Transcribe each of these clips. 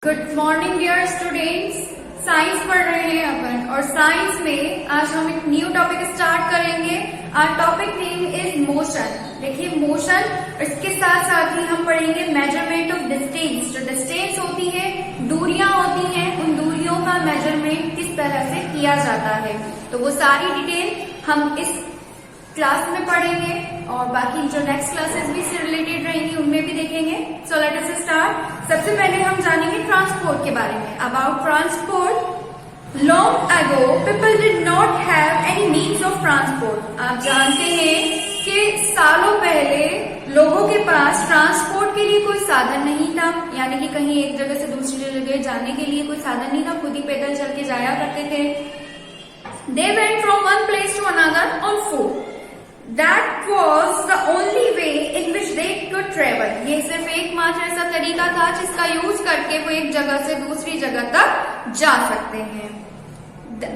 Good morning dear students. Science पढ़ रहे हैं अपन और साइंस में आज हम एक न्यू टॉपिक स्टार्ट करेंगे। Our topic name is motion. देखिए मोशन, इसके साथ साथ ही हम पढ़ेंगे मेजरमेंट ऑफ डिस्टेंस। जो डिस्टेंस होती है, दूरियां होती हैं, उन दूरियों का मेजरमेंट किस तरह से किया जाता है, तो वो सारी डिटेल हम इस क्लास में पढ़ेंगे और बाकी जो नेक्स्ट क्लासेस भी इससे रिलेटेड रहेंगी उनमें भी देखेंगे। So let us start. सबसे पहले हम जानेंगे ट्रांसपोर्ट के बारे में। About transport, long ago people did not have any means of transport. आप जानते हैं कि सालों पहले लोगों के पास ट्रांसपोर्ट के लिए कोई साधन नहीं था, यानी कि कहीं एक जगह से दूसरी जगह जाने के लिए कोई साधन नहीं था, खुद ही पैदल चल के जाया करते थे। They went from one place to another on foot. That was the only way in which they could travel. ये सिर्फ एकमात्र ऐसा तरीका था जिसका यूज करके वो एक जगह से दूसरी जगह तक जा सकते हैं।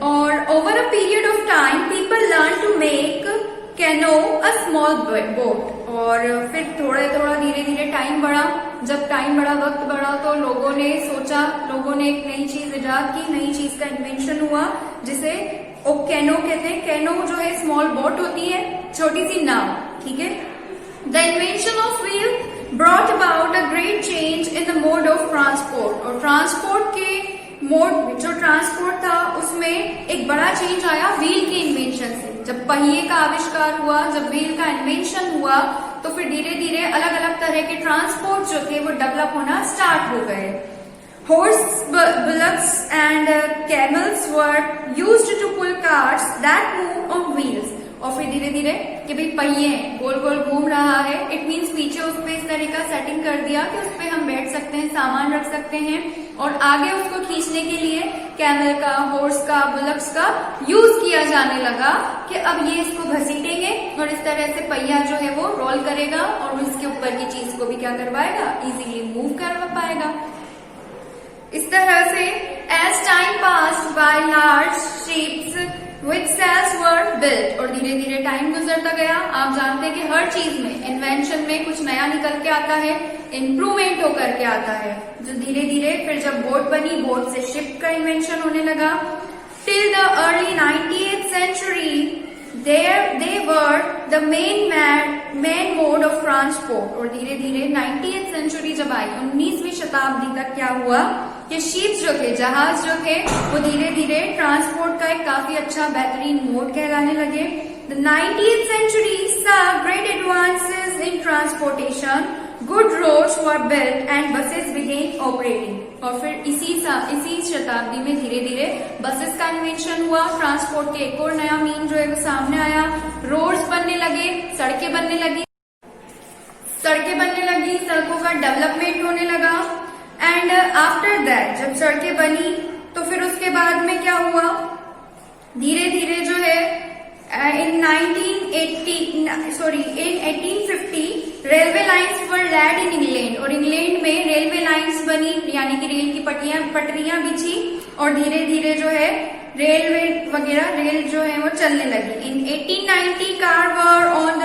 और over a period of time, people learned to make canoe, a small boat. और फिर थोड़ा थोड़ा धीरे धीरे टाइम बढ़ा। जब टाइम बढ़ा, वक्त बढ़ा, तो लोगों ने सोचा, लोगों ने एक नई चीज इजाद की, नई चीज का इन्वेंशन हुआ जिसे कैनो कहते हैं। कैनो जो है स्मॉल बोट होती है, छोटी सी नाव, ठीक है। The invention of wheel brought about a great change in the mode of transport. और ट्रांसपोर्ट के मोड, जो ट्रांसपोर्ट था, उसमें एक बड़ा चेंज आया व्हील के इन्वेंशन से। जब पहिए का आविष्कार हुआ, जब व्हील का इन्वेंशन हुआ, तो फिर धीरे धीरे अलग अलग तरह के ट्रांसपोर्ट जो थे वो डेवलप होना स्टार्ट हो गए। Horse, bullocks and camels were used to pull carts that move on wheels. और फिर धीरे धीरे कि भाई पहिए गोल गोल घूम रहा है, इट मीन्स पीछे उस पे इस तरह का सेटिंग कर दिया कि उस पे हम बैठ सकते हैं, सामान रख सकते हैं, और आगे उसको खींचने के लिए कैमल का, हॉर्स का, बुलक्स का यूज किया जाने लगा कि अब ये इसको घसीटेंगे और इस तरह से पहिया जो है वो रोल करेगा और उसके ऊपर की चीज को भी क्या करवाएगा, इजीली मूव कर पाएगा। इस तरह से as time pass by large ships which sails were built. और धीरे धीरे टाइम गुजरता गया। आप जानते हैं कि हर चीज में, इन्वेंशन में कुछ नया निकल के आता है, इम्प्रूवमेंट होकर के आता है। जो धीरे धीरे फिर जब बोट बनी, बोट से शिप का इन्वेंशन होने लगा। Till the early 90th century they were the main mode of transport। और धीरे धीरे 90th century जब आई, 19वीं शताब्दी तक क्या हुआ कि शिप्स जो थे, जहाज जो थे, वो धीरे धीरे ट्रांसपोर्ट का एक काफी अच्छा बेहतरीन मोड कहलाने लगे। The 90th century saw great advances in transportation. Good roads were built and buses began operating। और फिर इसी शताब्दी में धीरे धीरे बसेस का इन्वेंशन हुआ। ट्रांसपोर्ट के एक और नया मीन जो है वो सामने आया। रोड्स बनने लगे, सड़कें बनने लगी, सड़कों का डेवलपमेंट होने लगा। एंड आफ्टर दैट, जब सड़कें बनी तो फिर उसके बाद में क्या हुआ, धीरे धीरे जो है in 1850 railway lines were laid in England. और इंग्लैंड में रेलवे लाइन्स बनी, यानी कि रेल की पटरियां बिछी और धीरे धीरे जो है रेलवे वगैरह, रेल जो है वो चलने लगी। इन 1890 car were on the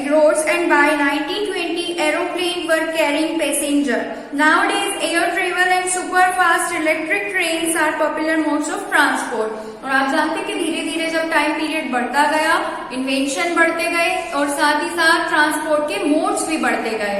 roads and by 1920 aeroplanes were carrying passenger. Nowadays air travel and super fast electric trains are popular modes of transport। और आप जानते हैं कि धीरे धीरे जब टाइम पीरियड बढ़ता गया, इन्वेंशन बढ़ते गए और साथ ही साथ ट्रांसपोर्ट के मोड्स भी बढ़ते गए।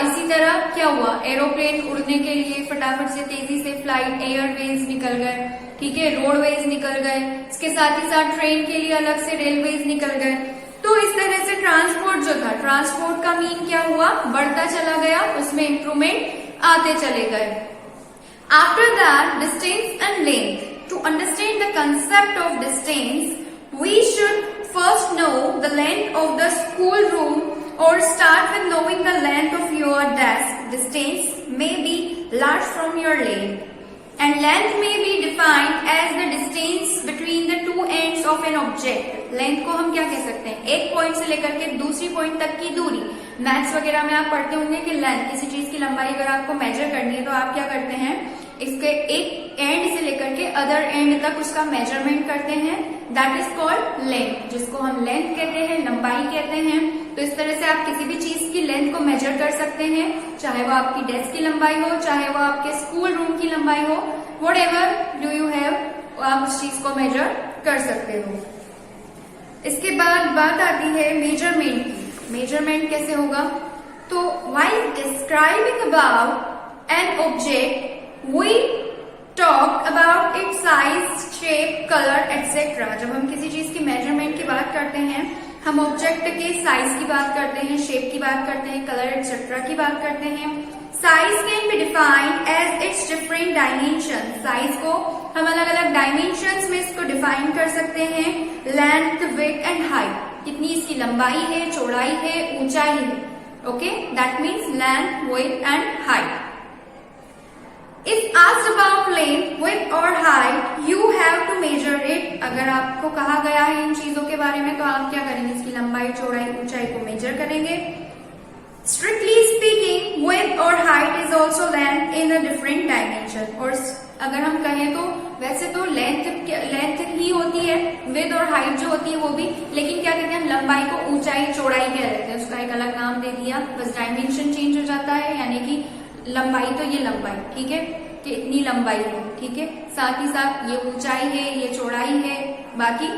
इसी तरह क्या हुआ, एरोप्लेन उड़ने के लिए फटाफट से तेजी से फ्लाइट, एयरवेज निकल गए, ठीक है, रोडवेज निकल गए, इसके साथ ही साथ ट्रेन के लिए अलग से रेलवेज निकल गए। तो इस तरह से ट्रांसपोर्ट जो था, ट्रांसपोर्ट का मीन क्या हुआ, बढ़ता चला गया, उसमें इंप्रूवमेंट आते चले गए। After that distance and length. To understand the concept of distance we should first know the length of the school room or start with knowing the length of your desk. Distance may be large from your leg and length may be defined as the distance between the two ends of an object. Length को हम क्या कह सकते हैं, एक point से लेकर के दूसरी पॉइंट तक की दूरी। मैथ्स वगैरह में आप पढ़ते होंगे कि लेंथ, किसी चीज की लंबाई अगर आपको मेजर करनी है तो आप क्या करते हैं, इसके एक एंड से लेकर के अदर एंड तक उसका मेजरमेंट करते हैं। दैट इज कॉल्ड लेंथ, जिसको हम लेंथ कहते हैं, लंबाई कहते हैं। तो इस तरह से आप किसी भी चीज की लेंथ को मेजर कर सकते हैं, चाहे वो आपकी डेस्क की लंबाई हो, चाहे वो आपके स्कूल रूम की लंबाई हो, व्हाटएवर डू यू हैव, आप उस चीज को मेजर कर सकते हो। इसके बाद बात आती है मेजरमेंट की। मेजरमेंट कैसे होगा? तो while describing about an object we talk about its size, shape, colour etcetera. जब हम किसी चीज की मेजरमेंट की बात करते हैं, हम ऑब्जेक्ट के साइज की बात करते हैं, शेप की बात करते हैं, कलर एक्सेट्रा की बात करते हैं। Size can be defined as its different dimension. Size को हम अलग अलग डायमेंशंस में इसको डिफाइन कर सकते हैं। लेंथ, विड्थ एंड हाइट, कितनी इसकी लंबाई है, चौड़ाई है, ऊंचाई है। Okay, that means length, width and height. If asked about length, width or height, you have to measure it. अगर आपको कहा गया है इन चीजों के बारे में, तो आप क्या करेंगे? इसकी लंबाई, चौड़ाई, ऊंचाई को मेजर करेंगे। Strictly speaking, width or height is also length in a different dimension. और अगर हम कहें तो वैसे तो लेंथ ही होती है, विड्थ और हाइट जो होती है वो भी, लेकिन क्या कहते हैं हम लंबाई को ऊंचाई, चौड़ाई कह देते हैं, उसका एक अलग नाम दे दिया, बस डायमेंशन चेंज हो जाता है। यानी कि लंबाई तो ये लंबाई, ठीक है, कि इतनी लंबाई है, ठीक है, साथ ही साथ ये ऊंचाई है, ये चौड़ाई है, बाकी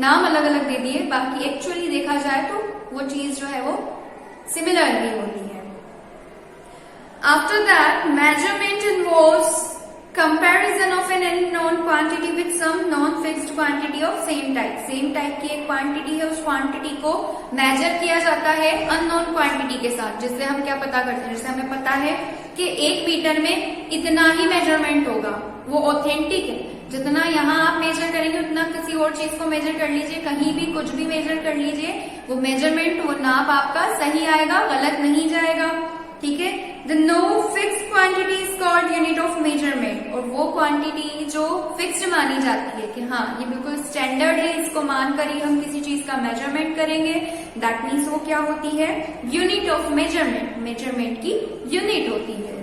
नाम अलग अलग दे दिए, बाकी एक्चुअली देखा जाए तो वो चीज जो है वो सिमिलर ही होती है। After that measurement involves comparison of an unknown quantity with some known fixed quantity of same type. Same type की एक क्वांटिटी है, उस क्वांटिटी को मेजर किया जाता है अननोन क्वांटिटी के साथ, जिससे हम क्या पता करते हैं? जैसे हमें पता है कि 1 मीटर में इतना ही मेजरमेंट होगा, वो ऑथेंटिक है। जितना यहाँ आप मेजर करेंगे उतना किसी और चीज को मेजर कर लीजिए, कहीं भी कुछ भी मेजर कर लीजिए, वो मेजरमेंट, वो नाप आपका सही आएगा, गलत नहीं जाएगा, ठीक है। The known fix quantity is called unit of measurement. और वो क्वांटिटी जो फिक्स्ड मानी जाती है कि हाँ ये बिल्कुल स्टैंडर्ड है, इसको मानकर ही हम किसी चीज का मेजरमेंट करेंगे, दैट मीन्स वो क्या होती है? Unit of measurement. मेजरमेंट की यूनिट होती है।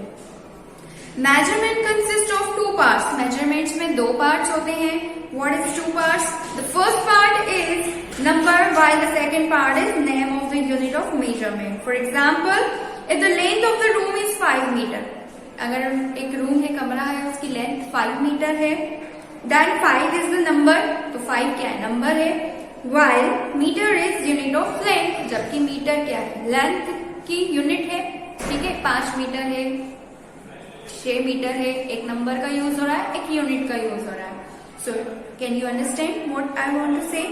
Measurement consist of 2 parts. Measurements में 2 पार्ट्स होते हैं। What is 2 parts? The first part is number, while the second part is name of the unit of measurement. For example, if the length of the room is 5 metre, अगर एक room है, कमरा है, उसकी length 5 metre है, then 5 is the number, तो 5 क्या है? नंबर है। While metre is unit of length, जबकि मीटर क्या है? लेंथ की यूनिट है, ठीक है। 5 मीटर है, 6 मीटर है, एक नंबर का यूज हो रहा है, एक यूनिट का यूज हो रहा है। So can you understand what I want to say?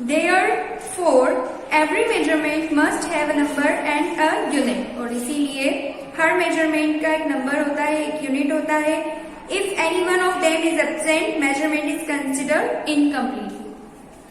Therefore, every measurement must have a number and a unit. और इसीलिए हर मेजरमेंट का एक नंबर होता है, एक यूनिट होता है। If any one of them is absent, measurement is considered incomplete.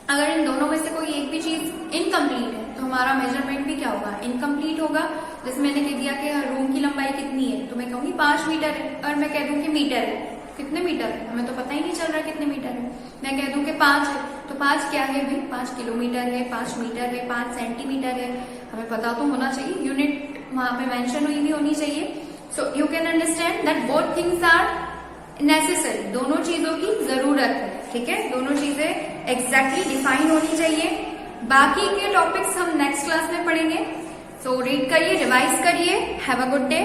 अगर इन दोनों में से कोई एक भी चीज इनकम्प्लीट है तो हमारा मेजरमेंट भी क्या होगा? इनकम्प्लीट होगा। जैसे मैंने कह दिया कि रूम की लंबाई कितनी है, तो मैं कहूंगी 5 मीटर है, और मैं कह दूं कि मीटर है, कितने मीटर है? हमें तो पता ही नहीं चल रहा कितने मीटर है। मैं कह दूं कि 5 है, तो 5 क्या है भाई? 5 किलोमीटर है, 5 मीटर है, 5 सेंटीमीटर है, हमें पता तो होना चाहिए, यूनिट वहां पे मेंशन हुई भी होनी चाहिए। So you can understand that both things are necessary. दोनों चीजों की जरूरत है, ठीक है। दोनों चीजें एग्जैक्टली डिफाइन होनी चाहिए। बाकी के टॉपिक्स हम नेक्स्ट क्लास में पढ़ेंगे। सो रीड करिए, रिवाइज करिए। Have a good day.